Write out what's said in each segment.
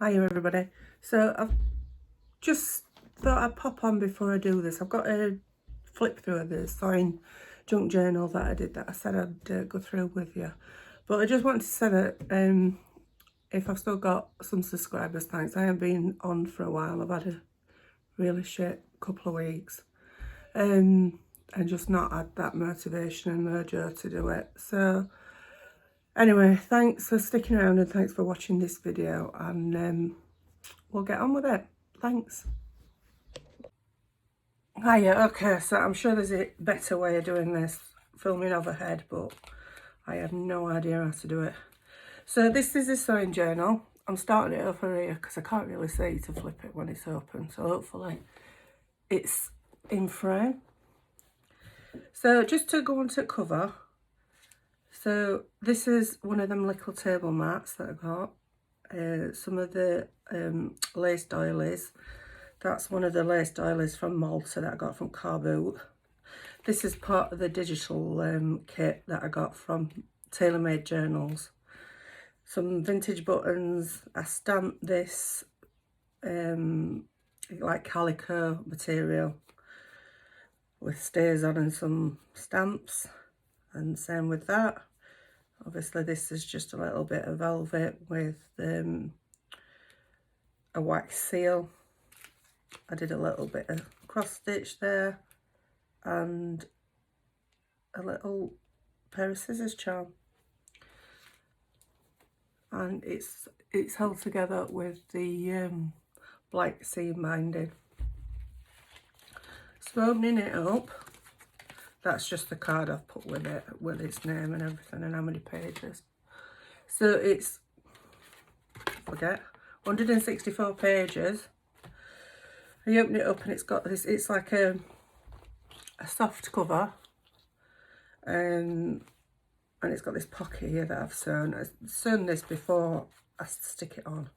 Hiya everybody. So I've just thought I'd pop on before I do this. I've got a flip through of the sewing junk journal that I did that I said I'd go through with you. But I just wanted to say that if I've still got some subscribers, thanks. I haven't been on for a while. I've had a really shit couple of weeks. And just not had that motivation and mojo to do it. So anyway, thanks for sticking around and thanks for watching this video, and we'll get on with it. Thanks. Hiya, okay, so I'm sure there's a better way of doing this, filming overhead, but I have no idea how to do it. So this is a sewing journal. I'm starting it over here because I can't really see to flip it when it's open, so hopefully it's in frame. So just to go on to cover, so this is one of them little table mats that I got. Some of the lace doilies. That's one of the lace doilies from Malta that I got from Car Boot. This is part of the digital kit that I got from Tailor Made Journals. Some vintage buttons. I stamped this like calico material with stays on and some stamps, and same with that. Obviously this is just a little bit of velvet with a wax seal. I did a little bit of cross stitch there and a little pair of scissors charm, and it's held together with the black seam binding. So opening it up, that's just the card I've put with it, with its name and everything and how many pages. So it's, forget, 164 pages. I open it up and it's got this, it's like a soft cover, and it's got this pocket here that I've sewn. I've sewn this before I stick it on.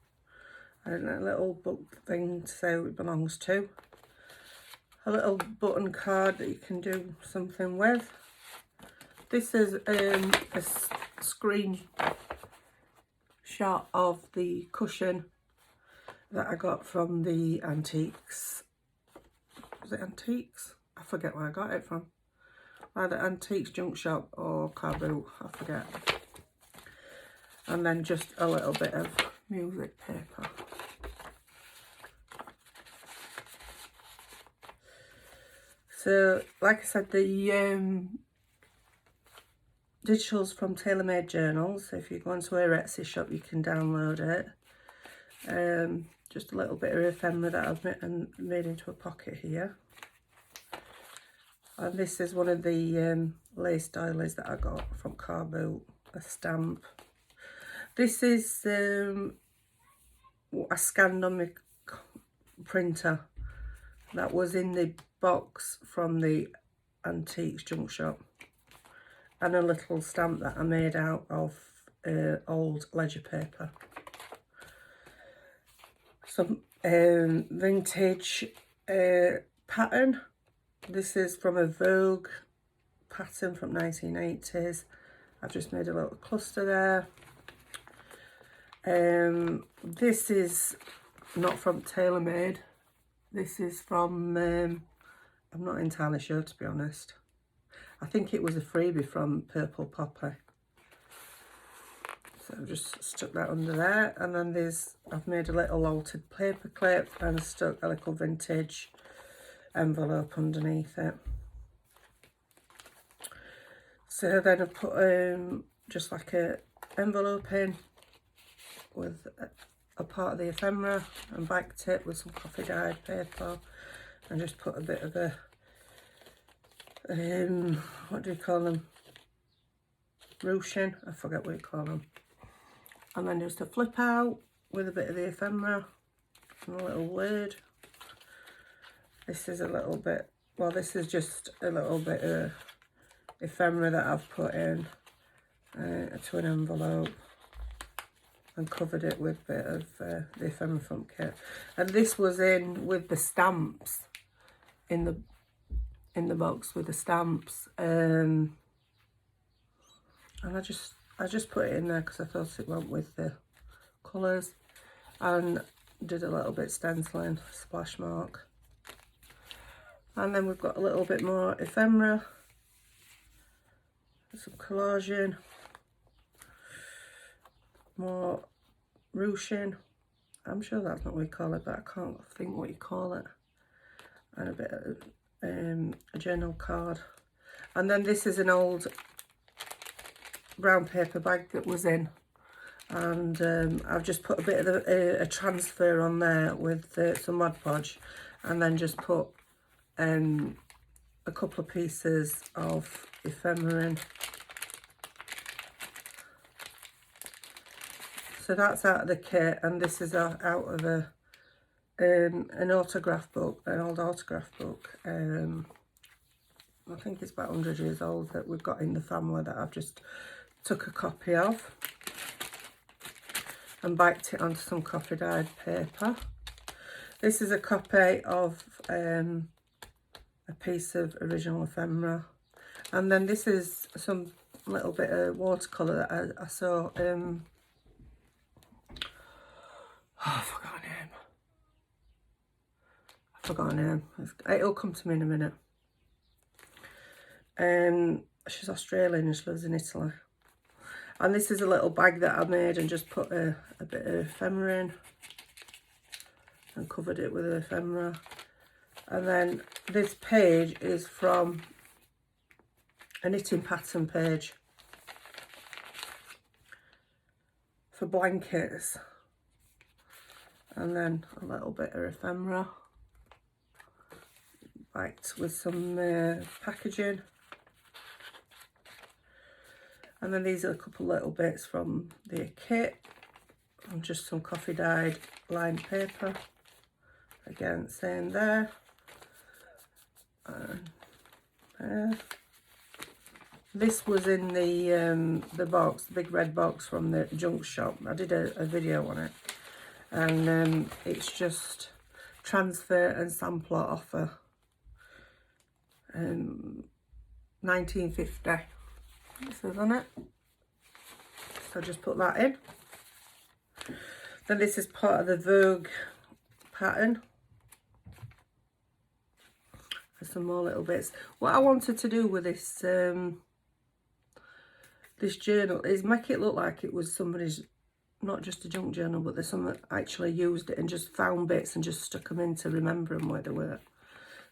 And a little book thing to say who it belongs to. A little button card that you can do something with. This is a screen shot of the cushion that I got from the Antiques. Was it Antiques? I forget where I got it from. Either Antiques Junk Shop or Car Boot, I forget. And then just a little bit of music paper. So, like I said, the digital's from Tailor Made Journals. So if you go onto our Etsy shop, you can download it. Just a little bit of ephemera that I've made into a pocket here. And this is one of the lace doilies that I got from Car Boot, a stamp. This is what I scanned on my printer that was in the box from the Antiques Junk Shop, and a little stamp that I made out of old ledger paper. Some vintage pattern. This is from a Vogue pattern from 1980s. I've just made a little cluster there. This is not from Tailor Made. This is from, I'm not entirely sure, to be honest. I think it was a freebie from Purple Poppy. So I've just stuck that under there, and then I've made a little altered paper clip and stuck a little vintage envelope underneath it. So then I put just like a envelope in with a part of the ephemera and backed it with some coffee dyed paper, and just put a bit of a what do you call them, ruching, I forget what you call them, and then just a flip out with a bit of the ephemera and a little lid. This is a little bit, well, this is just a little bit of ephemera that I've put in to an envelope and covered it with a bit of the ephemera from kit. And this was in with the stamps in the box with the stamps, and I just put it in there because I thought it went with the colours. and did a little bit stenciling, splash mark. And then we've got a little bit more ephemera, some collaging, more ruching. I'm sure that's not what you call it, but I can't think what you call it. And a bit of a journal card. And then this is an old brown paper bag that was in, and I've just put a bit of a transfer on there with some Mod Podge, and then just put a couple of pieces of ephemera in. So that's out of the kit, and this is out of an autograph book, an old autograph book. I think it's about 100 years old, that we've got in the family, that I've just took a copy of and backed it onto some coffee dyed paper. This is a copy of a piece of original ephemera, and then this is some little bit of watercolour that I saw. I forgot her name. It'll come to me in a minute. She's Australian and she lives in Italy. And this is a little bag that I made and just put a bit of ephemera in and covered it with ephemera. And then this page is from a knitting pattern page for blankets. And then a little bit of ephemera backed with some packaging. And then these are a couple little bits from the kit, and just some coffee dyed lined paper. Again, same there. And there. This was in the box, the big red box from the junk shop. I did a video on it, and it's just transfer and sampler offer. 1950. It says on it. So just put that in. Then this is part of the Vogue pattern. There's some more little bits. What I wanted to do with this this journal is make it look like it was somebody's, not just a junk journal, but there's someone that actually used it and just found bits and just stuck them in to remember them where they were.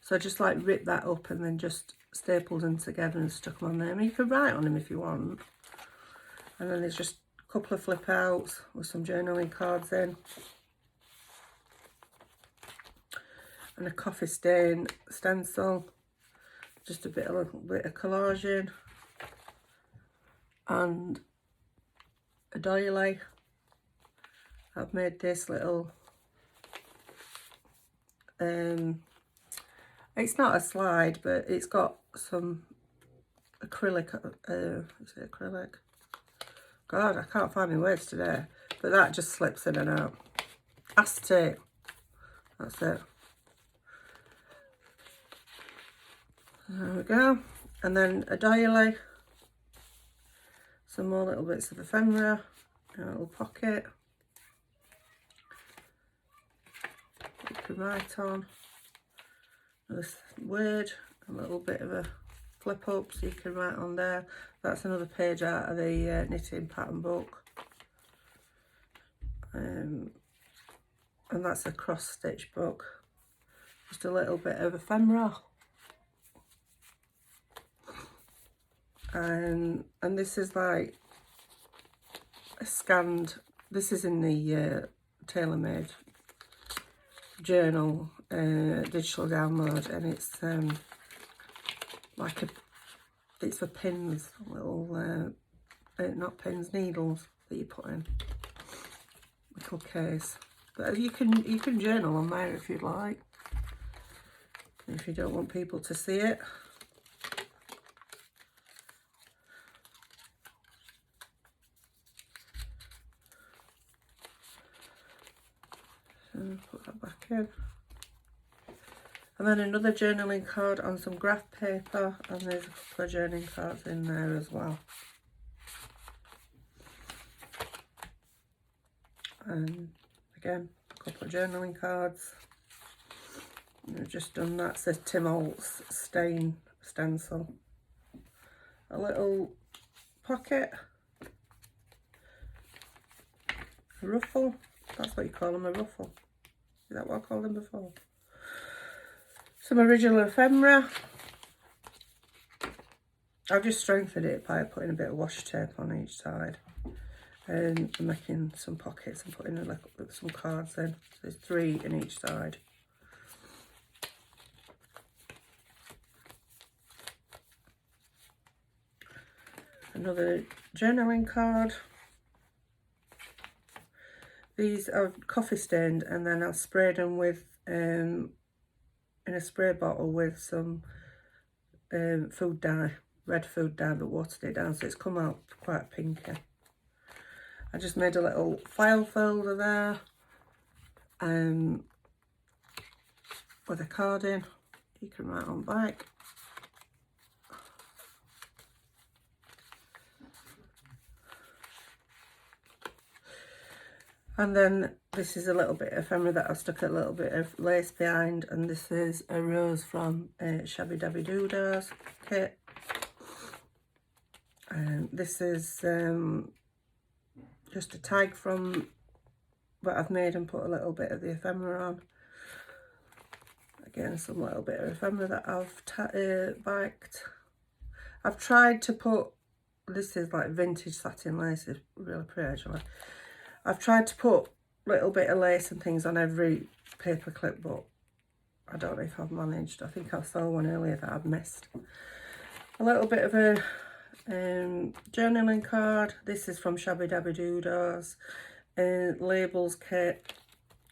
So I just like ripped that up and then just stapled them together and stuck them on there. I mean, you can write on them if you want. And then there's just a couple of flip outs with some journaling cards in. And a coffee stain stencil. Just a little bit of collaging. And a doily. I've made this little it's not a slide, but it's got some acrylic, is it acrylic? God, I can't find my words today. But that just slips in and out. Acetate, that's it. There we go. And then a doily. Some more little bits of ephemera. A little pocket. You can write on. This word, a little bit of a flip up so you can write on there. That's another page out of the knitting pattern book. And that's a cross stitch book. Just a little bit of ephemera. And this is like a scanned, this is in the tailor-made journal digital download, and it's like it's for pins, little not pins, needles that you put in, little case. But you can journal on there if you'd like, if you don't want people to see it. So put that back in. And then another journaling card on some graph paper, and there's a couple of journaling cards in there as well. And again, a couple of journaling cards. I've just done that. It says Tim Holtz stain stencil. A little pocket. A ruffle. That's what you call them, a ruffle. Is that what I called them before? Some original ephemera. I've just strengthened it by putting a bit of washi tape on each side. And making some pockets and putting some cards in. So there's 3 in each side. Another journaling card. These are coffee stained, and then I've sprayed them with in a spray bottle with some food dye, red food dye, but watered it down, so it's come out quite pinky. I just made a little file folder there with a card in. You can write on back. And then this is a little bit of ephemera that I've stuck a little bit of lace behind, and this is a rose from Shabby Dabby Dooda's kit. And this is just a tag from what I've made and put a little bit of the ephemera on. Again, some little bit of ephemera that I've backed. I've tried to put, this is like vintage satin lace, it's really pretty actually. I've tried to put a little bit of lace and things on every paper clip, but I don't know if I've managed. I think I saw one earlier that I've missed. A little bit of a journaling card. This is from Shabby Dabby Dooda's labels kit.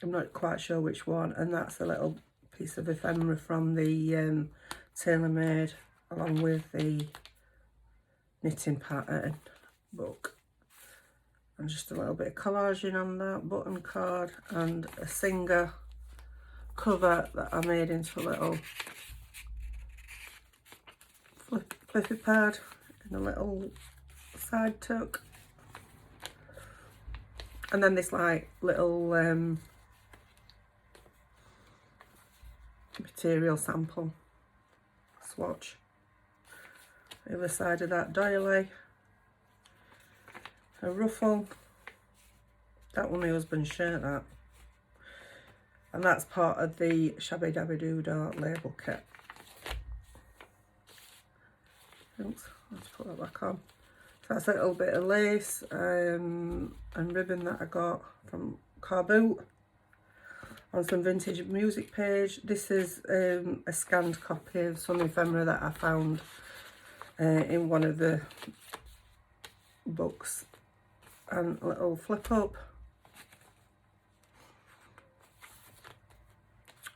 I'm not quite sure which one. And that's a little piece of ephemera from the Tailor Made, along with the knitting pattern book. And just a little bit of collaging on that, button card, and a Singer cover that I made into a little flippy pad in a little side tuck. And then this like little material sample swatch. The other side of that doily. A ruffle. That was my husband's shirt, that. And that's part of the Shabby Dabby Doodah label kit. Thanks. Let's put that back on. So that's a little bit of lace and ribbon that I got from Car Boot on some vintage music page. This is a scanned copy of some ephemera that I found in one of the books. And a little flip up,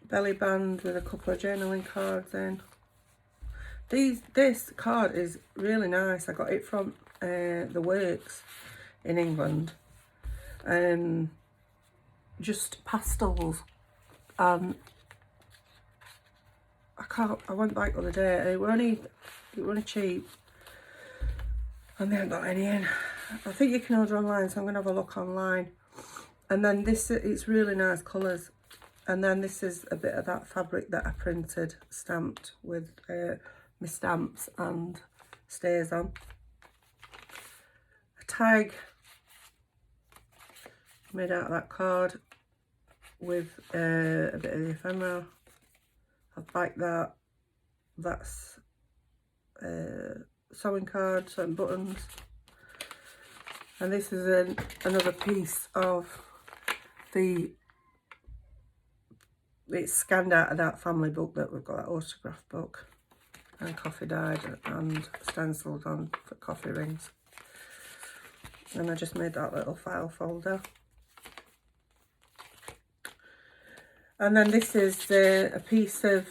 belly band with a couple of journaling cards in. This card is really nice. I got it from the Works in England. Just pastels, and I went back the other day. It were only cheap, and they haven't got any in. I think you can order online, so I'm going to have a look online. And then this, it's really nice colours. And then this is a bit of that fabric that I printed, stamped with my stamps and stays on. A tag made out of that card with a bit of the ephemera. I've backed that. That's sewing card, sewing buttons. And this is another piece of it's scanned out of that family book that we've got, that autograph book, and coffee dyed and stenciled on for coffee rings. And I just made that little file folder. And then this is a piece of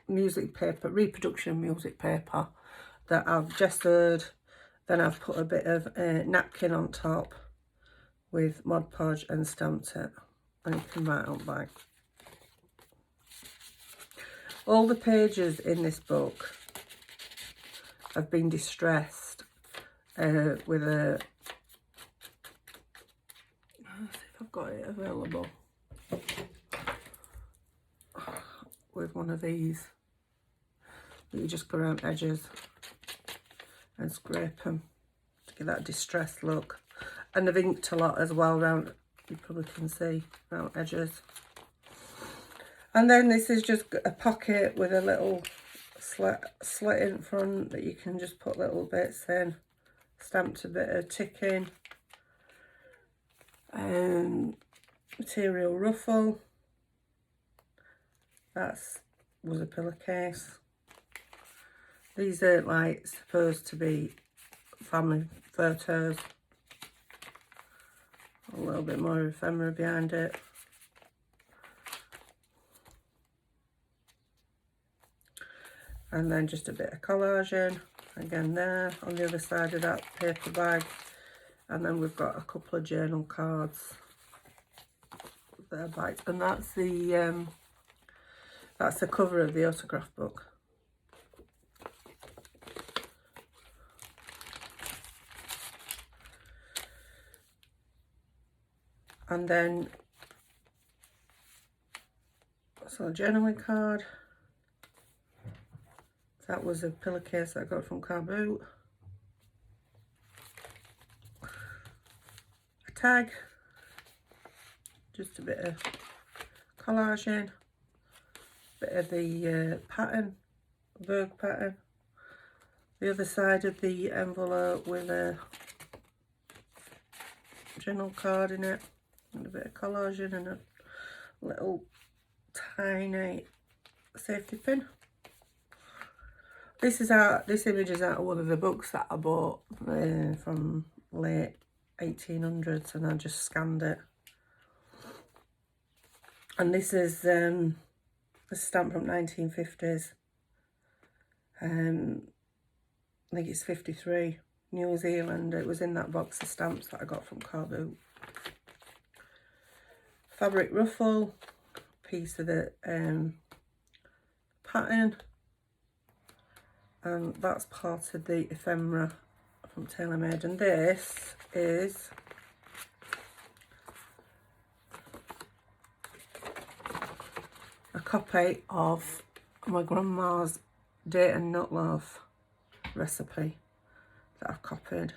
music paper, reproduction music paper, that I've gessoed. Then I've put a bit of napkin on top with Mod Podge and stamped it. And you can write on back. All the pages in this book have been distressed with a got it available with one of these. You just go around edges and scrape them to get that distressed look. And they've inked a lot as well around, you probably can see, around edges. And then this is just a pocket with a little slit in front that you can just put little bits in. Stamped a bit of ticking. Material ruffle. Was a pillowcase. These are like supposed to be family photos. A little bit more ephemera behind it. And then just a bit of collaging, again there, on the other side of that paper bag. And then we've got a couple of journal cards that are bites. And that's the cover of the autograph book. And then, so a journaling card. That was a pillowcase that I got from Car Boot. A tag. Just a bit of collaging. Bit of the pattern, Vogue pattern. The other side of the envelope with a journal card in it. And a bit of collaging and a little tiny safety pin. This image is out of one of the books that I bought from late 1800s, and I just scanned it. And this is a stamp from 1950s. I think it's 53, New Zealand. It was in that box of stamps that I got from Car Boot. Fabric ruffle, piece of the pattern. And that's part of the ephemera from TaylorMade. And this is a copy of my grandma's date and nut loaf recipe that I've copied.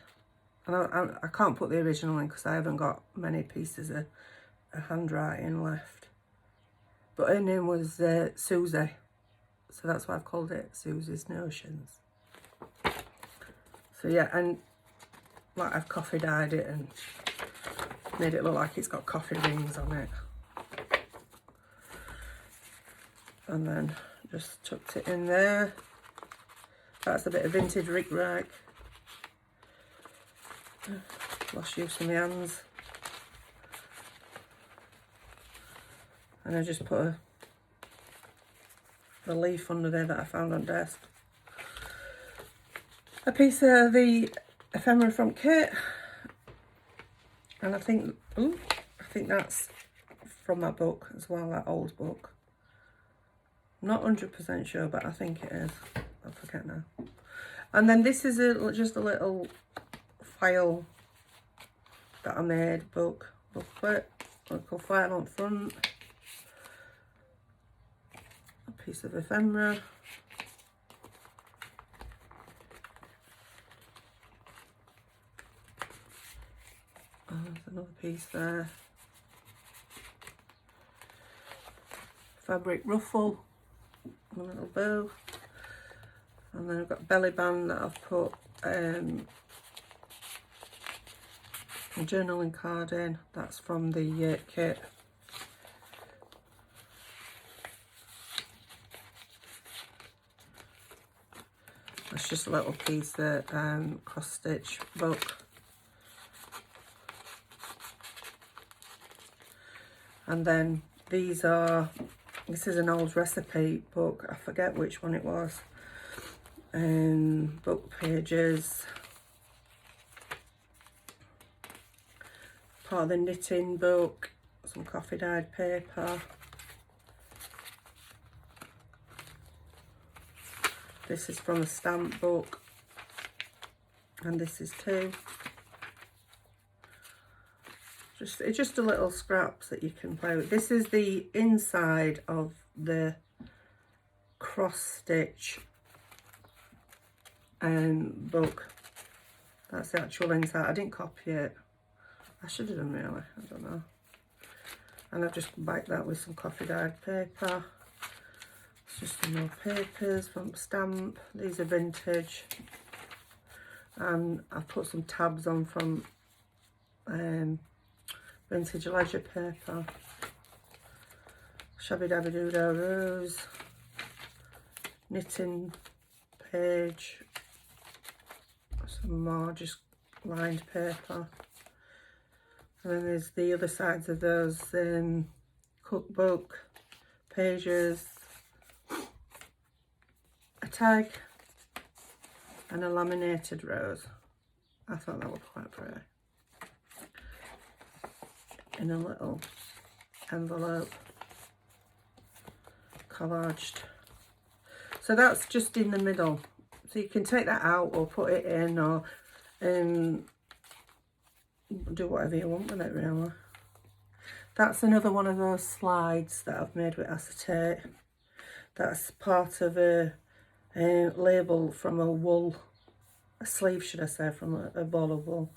And I can't put the original in because I haven't got many pieces of handwriting left. But her name was Susie. So that's why I've called it Susie's Notions. So yeah, and like I've coffee dyed it and made it look like it's got coffee rings on it. And then just tucked it in there. That's a bit of vintage Rick Rack. Lost use of my hands. And I just put a leaf under there that I found on desk. A piece of the ephemera from Kit. And I think that's from that book as well, that old book. Not 100% sure, but I think it is. I forget now. And then this is just a little file that I made, booklet, little file on front. A piece of ephemera. Oh, there's another piece there. Fabric ruffle. A little bow. And then I've got a belly band that I've put a journaling card in. That's from the kit. That's just a little piece of cross stitch book. And then this is an old recipe book. I forget which one it was. Book pages. Part of the knitting book. Some coffee dyed paper. This is from a stamp book. And this is too. it's just a little scraps that you can play with. This is the inside of the cross stitch book. That's the actual inside. I didn't copy it. I should have done really, I don't know. And I've just backed that with some coffee dyed paper. It's just some more papers from Stamp. These are vintage. And I've put some tabs on from vintage leisure paper. Shabby Dabby Doodah Rose. Knitting page. Some more just lined paper. And then there's the other sides of those cookbook pages, a tag, and a laminated rose. I thought that was quite pretty. In a little envelope, collaged. So that's just in the middle. So you can take that out or put it in, or do whatever you want with it really. That's another one of those slides that I've made with acetate. That's part of a label from a sleeve should I say, from a ball of wool.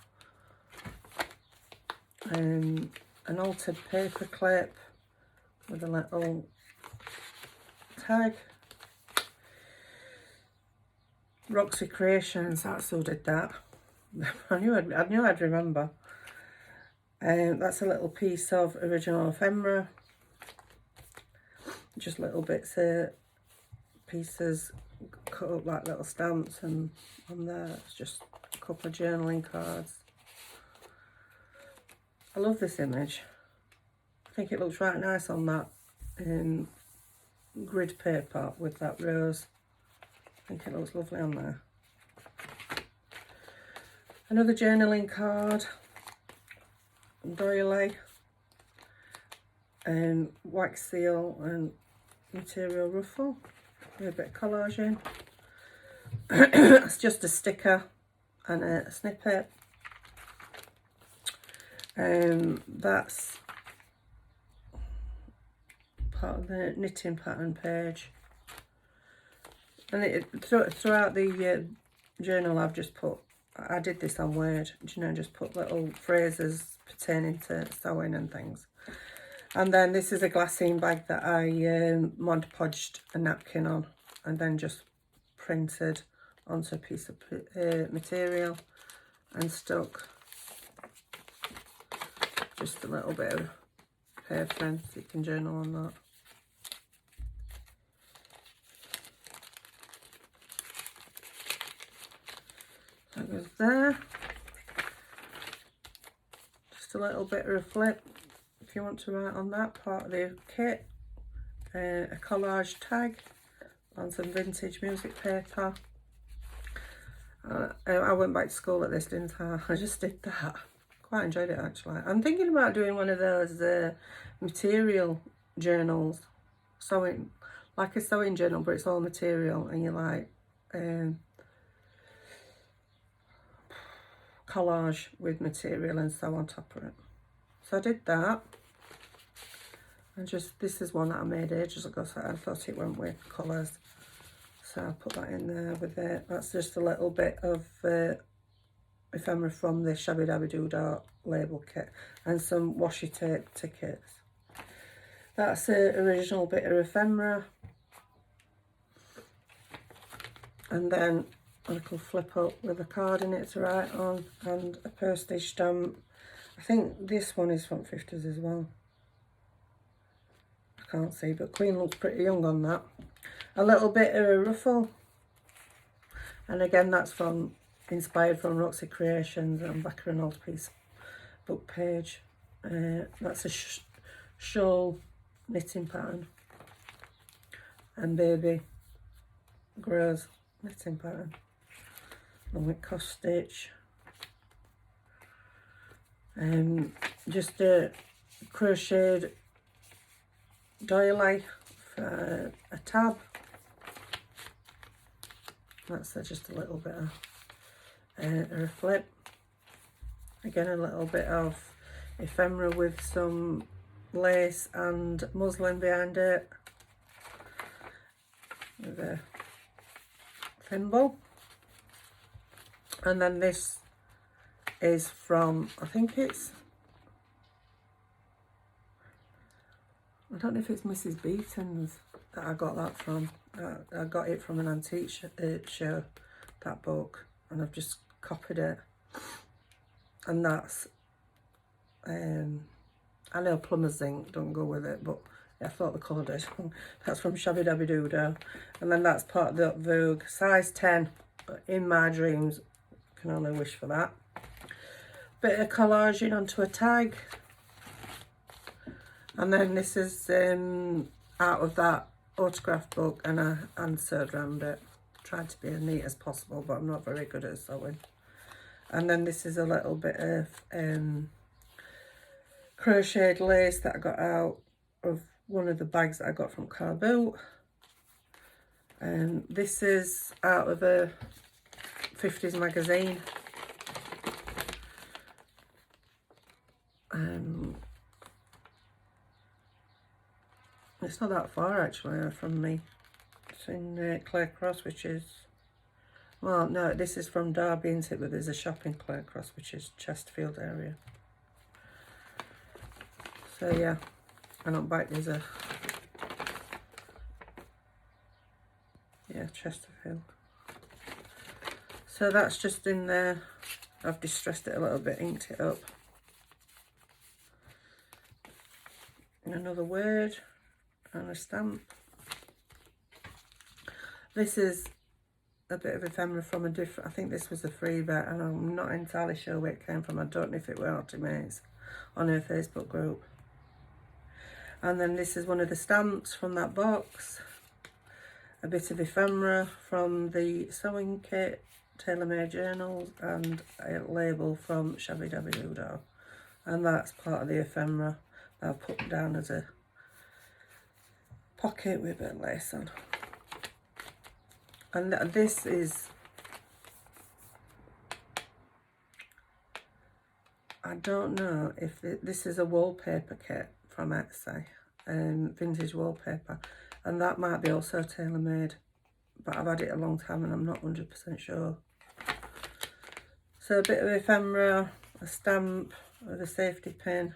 An altered paper clip with a little tag. Roxy Creations, that's who did that. I knew I'd remember. That's a little piece of original ephemera. Just little bits of pieces cut up like little stamps, and on there it's just a couple of journaling cards. I love this image. I think it looks right nice on that grid paper with that rose. I think it looks lovely on there. Another journaling card, doily, wax seal and material ruffle, a bit of collage in. It's just a sticker and a snippet. That's part of the knitting pattern page. And throughout the journal I've just put, I did this on Word, you know, just put little phrases pertaining to sewing and things. And then this is a glassine bag that I Mod Podged a napkin on and then just printed onto a piece of material and stuck just a little bit of paper in, so you can journal on that. That goes there. Just a little bit of a flip if you want to write on that part of the kit. A collage tag on some vintage music paper. I went back to school at this, didn't I? I just did that. Quite enjoyed it actually. I'm thinking about doing one of those material journals, sewing, like a sewing journal, but it's all material, and you like collage with material and sew on top of it. So I did that, and just this is one that I made ages ago, so I thought it went with colours, so I put that in there with it. That's just a little bit of ephemera from the Shabby Dabby Doodah label kit and some washi tape tickets. That's the original bit of ephemera, and then a little flip up with a card in it to write on and a postage stamp. I think this one is from 50s as well. I can't see, but Queen looks pretty young on that. A little bit of a ruffle, and again that's from inspired from Roxy Creations and back of an old piece book page. That's a shawl knitting pattern and baby grows knitting pattern. Along with cross stitch. Just a crocheted doily for a tab. That's just a little bit of a flip. Again, a little bit of ephemera with some lace and muslin behind it, with a thimble. And then this is from, I think it's, I don't know if it's Mrs. Beaton's that I got that from. I got it from an antique show, that book, and I've just copied it. And that's, I know plumber's zinc don't go with it, but I thought the colour did. That's from Shabby Dabby Doodah. And then that's part of the Vogue, size 10, in my dreams. Can only wish for that. Bit of collaging onto a tag. And then this is out of that autograph book, and I hand-sewed around it. Tried to be as neat as possible, but I'm not very good at sewing. And then this is a little bit of crocheted lace that I got out of one of the bags that I got from Car Boot. And this is out of a 50s magazine. It's not that far actually from me. It's in Claire Cross, which is, well, no, this is from Derby, isn't it? But there's a shop in Claire Cross, which is Chesterfield area. So yeah, and on back there's a, yeah, Chesterfield. So that's just in there. I've distressed it a little bit, inked it up. And another word and a stamp. This is a bit of ephemera from a different, I think this was a free bet, and I'm not entirely sure where it came from. I don't know if it were Artimates on her Facebook group. And then this is one of the stamps from that box. A bit of ephemera from the sewing kit, tailor-made journals, and a label from Shabby Dabby Doodah. And that's part of the ephemera that I've put down as a pocket with a bit of lace on. And this is, I don't know if this is a wallpaper kit from Etsy, vintage wallpaper, and that might be also tailor-made, but I've had it a long time and I'm not 100% sure. So a bit of ephemera, a stamp with a safety pin.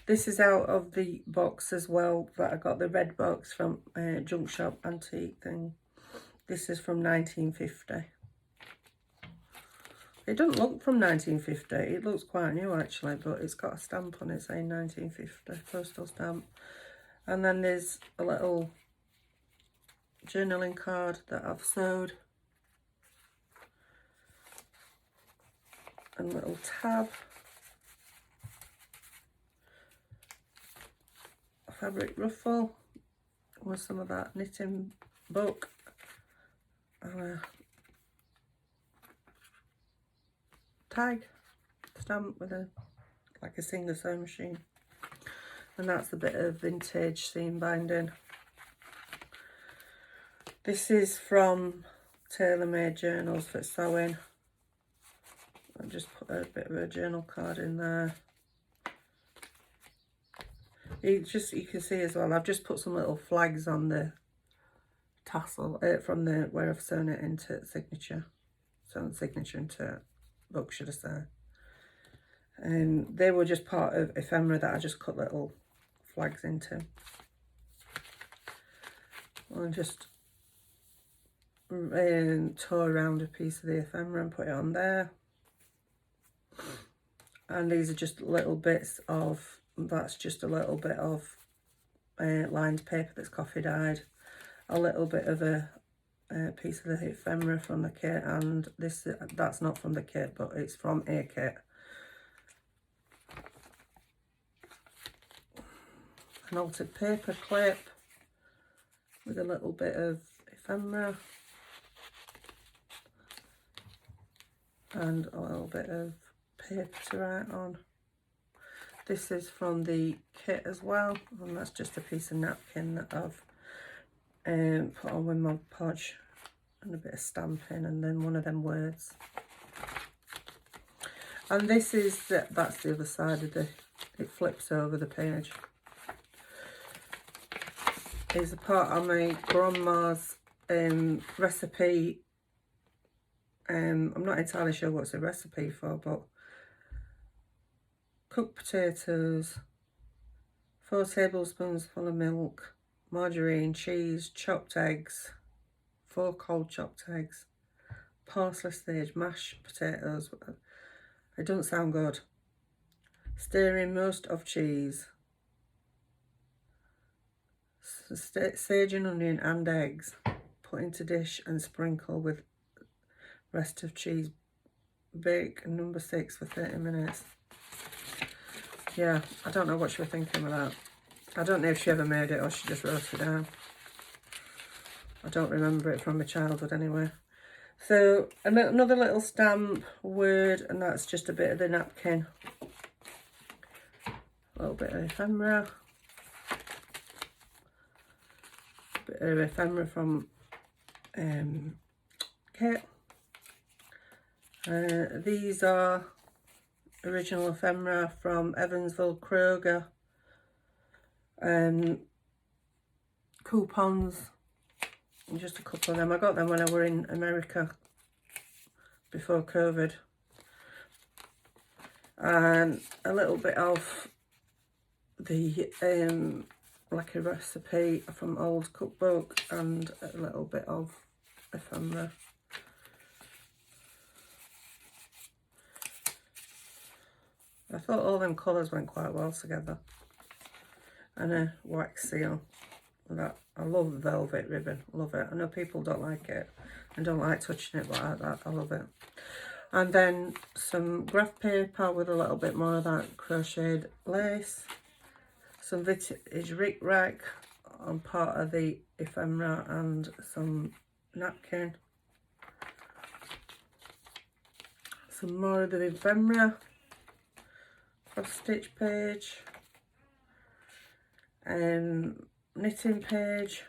This is out of the box as well, that I got the red box from Junk Shop Antique thing. This is from 1950. It doesn't look from 1950. It looks quite new actually, but it's got a stamp on it saying 1950, postal stamp. And then there's a little journaling card that I've sewed. And a little tab. Fabric ruffle with some of that knitting book, and a tag stamp with a, like a Singer sewing machine. And that's a bit of vintage seam binding. This is from Tailor-Made Journals for Sewing. I've just put a bit of a journal card in there. You can see as well, I've just put some little flags on the tassel from the where I've sewn it into signature. Sewn signature into book, should I say. And they were just part of ephemera that I just cut little flags into. I'll just tore around a piece of the ephemera and put it on there. And these are just little bits of, that's just a little bit of lined paper that's coffee dyed, a little bit of a piece of the ephemera from the kit, and that's not from the kit, but it's from a kit. An altered paper clip with a little bit of ephemera and a little bit of paper to write on. This is from the kit as well, and that's just a piece of napkin that I've put on with Mod Podge and a bit of stamping, and then one of them words. And this is, that's the other side of the, it flips over the page. Is a part of my grandma's recipe. I'm not entirely sure what's the recipe for, but cooked potatoes, 4 tablespoons full of milk, margarine, cheese, chopped eggs, 4 cold chopped eggs, parsley, sage, mashed potatoes. It doesn't sound good. Stir in most of cheese, sage and onion and eggs. Put into dish and sprinkle with rest of cheese. Bake number 6 for 30 minutes. Yeah, I don't know what she was thinking with that. I don't know if she ever made it or she just wrote it down. I don't remember it from my childhood anyway. So another little stamp word, and that's just a bit of the napkin. A little bit of ephemera. A bit of ephemera from Kate. These are original ephemera from Evansville Kroger. Coupons, just a couple of them. I got them when I were in America before COVID. And a little bit of the like a recipe from old cookbook, and a little bit of ephemera. I thought all them colours went quite well together. And a wax seal. That, I love velvet ribbon, love it. I know people don't like it and don't like touching it, but I love it. And then some graph paper with a little bit more of that crocheted lace. Some vintage ric-rac on part of the ephemera, and some napkin. Some more of the ephemera. Cross stitch page. Knitting page.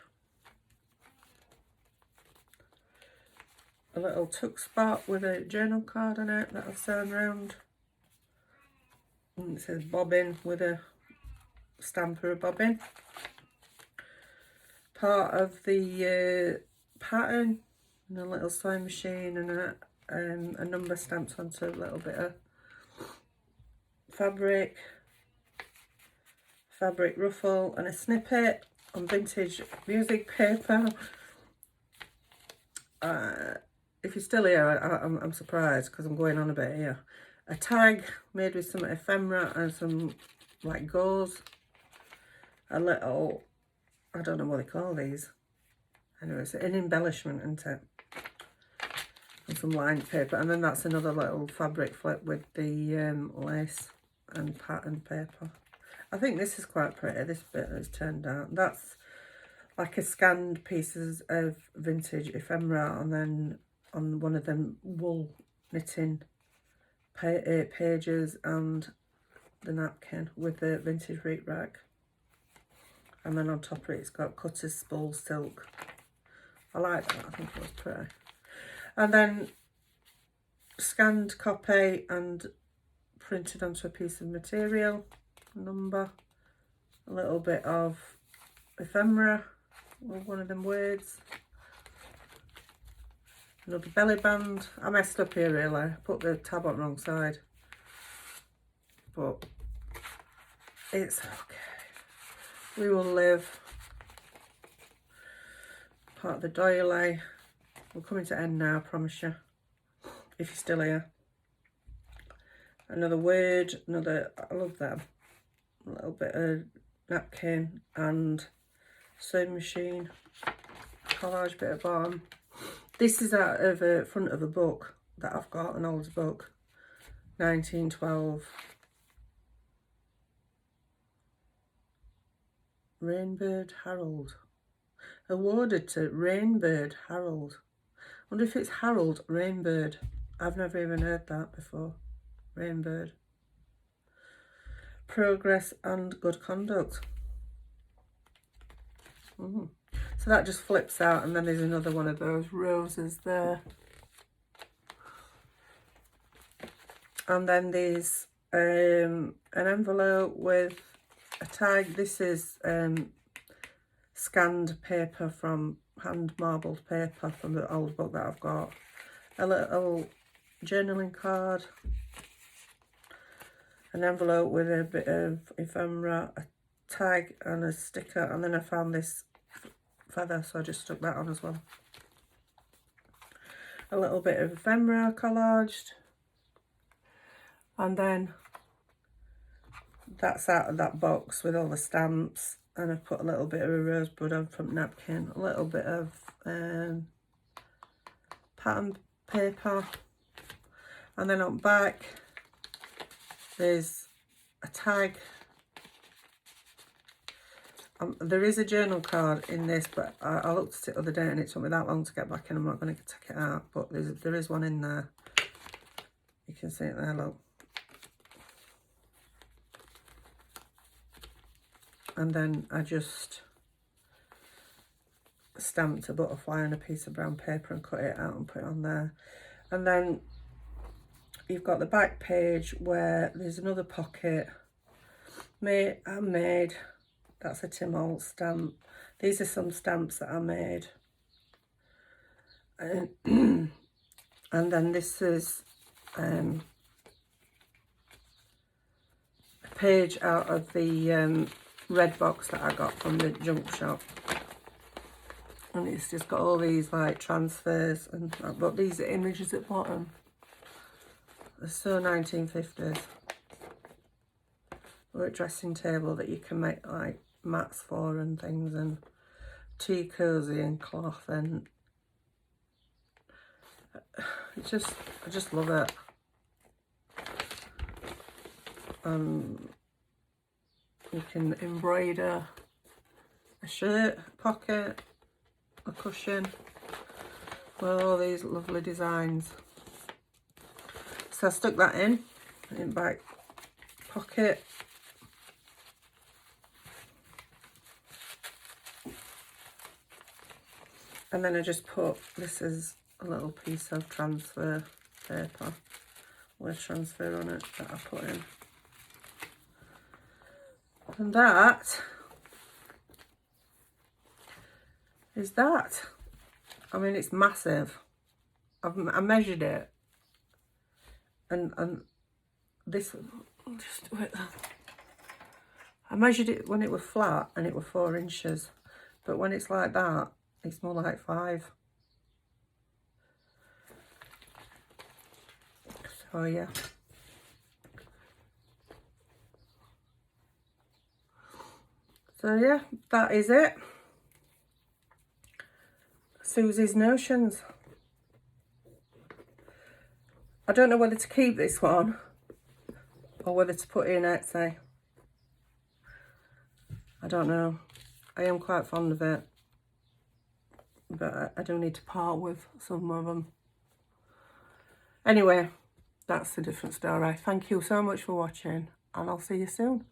A little tuck spot with a journal card on it that I've sewn round. And it says bobbin with a stamp or a bobbin. Part of the pattern, and a little sewing machine, and a number stamped onto a little bit of fabric ruffle, and a snippet on vintage music paper. If you're still here, I'm surprised because I'm going on a bit here. A tag made with some ephemera and some like gauze. A little, I don't know what they call these. Anyway, it's an embellishment, isn't it? And some lined paper. And then that's another little fabric flip with the lace and pattern paper. I think this is quite pretty, this bit that's turned out. That's like a scanned pieces of vintage ephemera, and then on one of them wool knitting pages, and the napkin with the vintage ric-rac. And then on top of it, it's got cutter's spool silk. I like that, I think it was pretty. And then scanned copy and printed onto a piece of material. Number, a little bit of ephemera with one of them words, another belly band. I messed up here really, I put the tab on the wrong side, but it's okay, we will live. Part of the doily. We're coming to end now, I promise you, if you're still here. Another word, another, I love them. A little bit of napkin and sewing machine, collage bit at bottom. This is out of the front of a book that I've got, an old book, 1912. Rainbird Harold. Awarded to Rainbird Harold. I wonder if it's Harold Rainbird. I've never even heard that before. Rainbird. Progress and good conduct. So that just flips out, and then there's another one of those roses there. And then there's an envelope with a tag. This is scanned paper from hand marbled paper from the old book that I've got. A little journaling card, an envelope with a bit of ephemera, a tag and a sticker, and then I found this feather, so I just stuck that on as well. A little bit of ephemera collaged, and then that's out of that box with all the stamps, and I've put a little bit of a rosebud on front napkin, a little bit of pattern paper, and then on back there's a tag. There is a journal card in this, but I looked at it the other day and it took me that long to get back in. I'm not going to take it out, but there is one in there. You can see it there, look. And then I just stamped a butterfly on a piece of brown paper and cut it out and put it on there. And then you've got the back page where there's another pocket. Handmade. That's a Tim Holt stamp. These are some stamps that I made. And then this is a page out of the red box that I got from the junk shop. And it's just got all these like transfers and that, but these are images at the bottom. They're so 1950s. Work dressing table that you can make like mats for and things, and tea cozy and cloth, and I just love it. You can embroider a shirt, a pocket, a cushion with all these lovely designs. So I stuck that in back pocket. And then I just put, this is a little piece of transfer paper with transfer on it that I put in. And that is that. I mean, it's massive. I measured it. And this, I'll just do it there. I measured it when it was flat and it was 4 inches. But when it's like that, it's more like 5. So yeah. So yeah, that is it. Susie's Notions. I don't know whether to keep this one or whether to put in Etsy. I don't know. I am quite fond of it, but I do need to part with some of them. Anyway, that's a different story. Thank you so much for watching, and I'll see you soon.